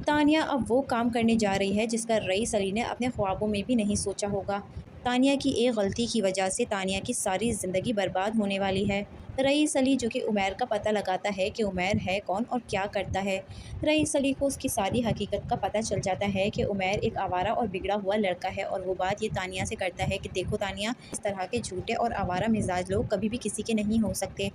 तानिया अब वो काम करने जा रही है जिसका रईस अली ने अपने ख्वाबों में भी नहीं सोचा होगा। तानिया की एक गलती की वजह से तानिया की सारी ज़िंदगी बर्बाद होने वाली है। रईस अली जो कि उमैर का पता लगाता है कि उमैर है कौन और क्या करता है। रईस अली को उसकी सारी हकीकत का पता चल जाता है कि उमैर एक आवारा और बिगड़ा हुआ लड़का है, और वो बात ये तानिया से करता है कि देखो तानिया, इस तरह के झूठे और आवारा मिजाज लोग कभी भी किसी के नहीं हो सकते।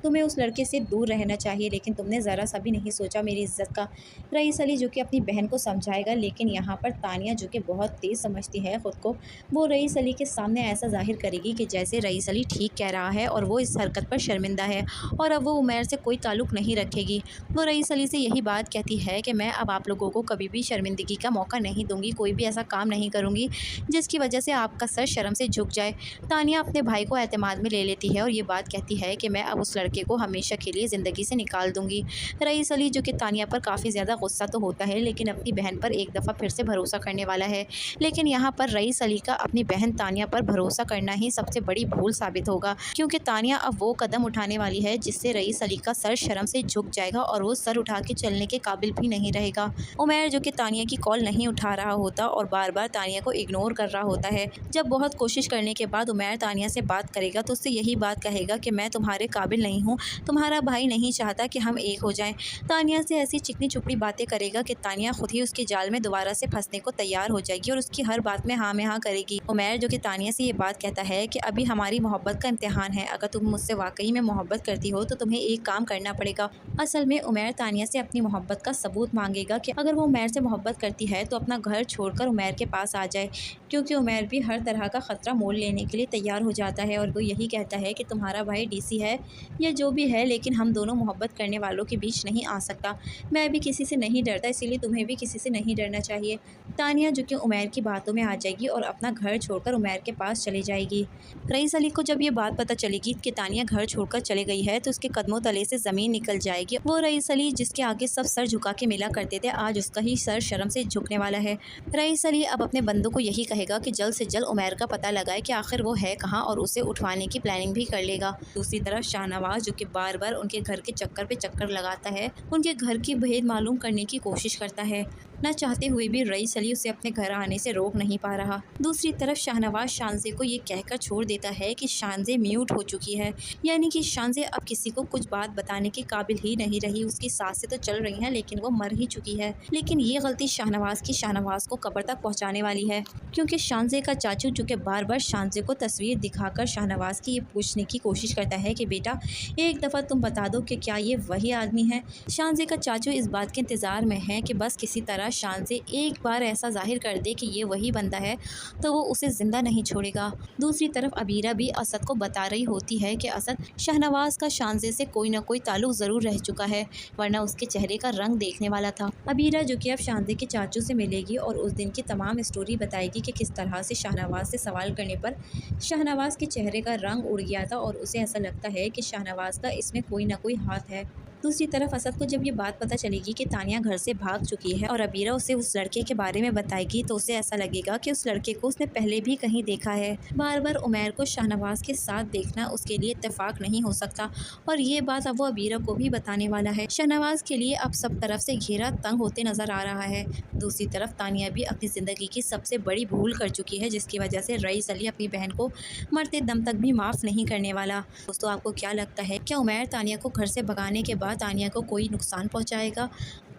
तुम्हें उस लड़के से दूर रहना चाहिए, लेकिन तुमने ज़रा सा भी नहीं सोचा मेरी इज्जत का। रईस अली जो कि अपनी बहन को समझाएगा, लेकिन यहाँ पर तानिया जो कि बहुत तेज़ समझती है ख़ुद को, वो रईस अली के सामने ऐसा जाहिर करेगी कि जैसे रईस अली ठीक कह रहा है और वो इस हरकत पर शर्मिंदा है, और अब वो उमैर से कोई ताल्लुक़ नहीं रखेगी। वो रईस अली से यही बात कहती है कि मैं अब आप लोगों को कभी भी शर्मिंदगी का मौका नहीं दूंगी, कोई भी ऐसा काम नहीं करूंगी जिसकी वजह से आपका सर शर्म से झुक जाए। तानिया अपने भाई को एतमाद में ले लेती है और ये बात कहती है कि मैं अब उस लड़के को हमेशा के लिए ज़िंदगी से निकाल दूंगी। रईस अली जो कि तानिया पर काफ़ी ज़्यादा गुस्सा तो होता है, लेकिन अपनी बहन पर एक दफ़ा फिर से भरोसा करने वाला है। लेकिन यहाँ पर रईस अली का अपनी बहन तानिया पर भरोसा करना ही सबसे बड़ी भूल साबित होगा, क्योंकि तानिया अब वो कदम उठाने वाली है जिससे रईस अली का सर शर्म से झुक जाएगा और वो सर उठा के चलने के काबिल भी नहीं रहेगा। उमैर जो कि तानिया की कॉल नहीं उठा रहा होता और बार बार तानिया को इग्नोर कर रहा होता है। जब बहुत कोशिश करने के बाद उमैर तानिया से बात करेगा तो उससे यही बात कहेगा कि मैं तुम्हारे काबिल नहीं हूँ, तुम्हारा भाई नहीं चाहता कि हम एक हो जाएं। तानिया से ऐसी चिकनी चुपड़ी बातें करेगा कि तानिया खुद ही उसके जाल में दोबारा से फंसने को तैयार हो जाएगी और उसकी हर बात में हाँ करेगी। उमैर जो कि तानिया से ये बात कहता है कि अभी हमारी मोहब्बत का इम्तिहान है, अगर तुम मुझसे वाकई में मोहब्बत करती हो तो तुम्हें एक काम करना पड़ेगा। असल में उमैर तानिया से अपनी मोहब्बत का सबूत मांगेगा कि अगर वो उमैर से मोहब्बत करती है तो अपना घर छोड़कर उमैर के पास आ जाए, क्योंकि उमैर भी हर तरह का ख़तरा मोल लेने के लिए तैयार हो जाता है और वो यही कहता है कि तुम्हारा भाई डीसी है या जो भी है, लेकिन हम दोनों मोहब्बत करने वालों के बीच नहीं आ सकता। मैं भी किसी से नहीं डरता, इसीलिए तुम्हें भी किसी से नहीं डरना चाहिए। तानिया जो कि उमैर की बातों में आ जाएगी और अपना घर छोड़कर उमैर के पास चली जाएगी। रईस अली को जब ये बात पता चलेगी कि तानिया घर छोड़कर चले गई है तो उसके कदमों तले से ज़मीन निकल जाएगी। वो रईस अली जिसके आगे सब सर झुका के मिला करते थे, आज उसका ही सर शर्म से झुकने वाला है। रईस अली अब अपने बंदों को यही कहेगा कि जल्द से जल्द उमैर का पता लगाए कि आखिर वो है कहाँ और उसे उठवाने की प्लानिंग भी कर लेगा। दूसरी तरफ शाहनवाज जो कि बार बार उनके घर के चक्कर पे चक्कर लगाता है, उनके घर की भेद मालूम करने की कोशिश करता है। न चाहते हुए भी रईस अली उसे अपने घर आने से रोक नहीं पा रहा। दूसरी तरफ शाहनवाज शानजे को ये कहकर छोड़ देता है कि शानजे म्यूट हो चुकी है, यानी कि शानजे अब किसी को कुछ बात बताने के काबिल ही नहीं रही। उसकी सांसें तो चल रही हैं लेकिन वो मर ही चुकी है। लेकिन ये गलती शाहनवाज को कब्र तक पहुंचाने वाली है, क्योंकि शानजे का चाचू जो कि बार बार शानजे को तस्वीर दिखाकर शाहनवाज की ये पूछने की कोशिश करता है कि बेटा एक दफ़ा तुम बता दो कि क्या ये वही आदमी है। शानजे का चाचू इस बात के इंतज़ार में है कि बस किसी तरह शानजे एक बार ऐसा जाहिर कर दे कि ये वही बंदा है तो वो उसे ज़िंदा नहीं छोड़ेगा। दूसरी तरफ अबीरा भी असद को बता रही होती है कि असद, शाहनवाज का शानजे से कोई ना कोई ताल्लुक़ ज़रूर रह चुका है, वरना उसके चेहरे का रंग देखने वाला था। अबीरा जो कि अब शानजे के चाचू से मिलेगी और उस दिन की तमाम स्टोरी बताएगी कि किस तरह से शाहनवाज से सवाल करने पर शाहनवाज के चेहरे का रंग उड़ गया था और उसे ऐसा लगता है कि शाहनवाज का इसमें कोई ना कोई हाथ है। दूसरी तरफ असद को जब ये बात पता चलेगी कि तानिया घर से भाग चुकी है और अबीरा उसे उस लड़के के बारे में बताएगी तो उसे ऐसा लगेगा कि उस लड़के को उसने पहले भी कहीं देखा है। बार बार उमैर को शाहनवाज के साथ देखना उसके लिए इत्तेफाक नहीं हो सकता और ये बात अब वो अबीरा को भी बताने वाला है। शाहनवाज के लिए अब सब तरफ से घेरा तंग होते नज़र आ रहा है। दूसरी तरफ तानिया भी अपनी ज़िंदगी की सबसे बड़ी भूल कर चुकी है, जिसकी वजह से रईस अली अपनी बहन को मरते दम तक भी माफ़ नहीं करने वाला। दोस्तों, आपको क्या लगता है, क्या उमैर तानिया को घर से भगाने के बाद तानिया को कोई नुकसान पहुंचाएगा?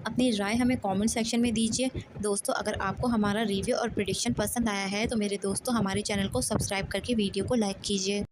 अपनी राय हमें कमेंट सेक्शन में दीजिए। दोस्तों, अगर आपको हमारा रिव्यू और प्रेडिक्शन पसंद आया है तो मेरे दोस्तों हमारे चैनल को सब्सक्राइब करके वीडियो को लाइक कीजिए।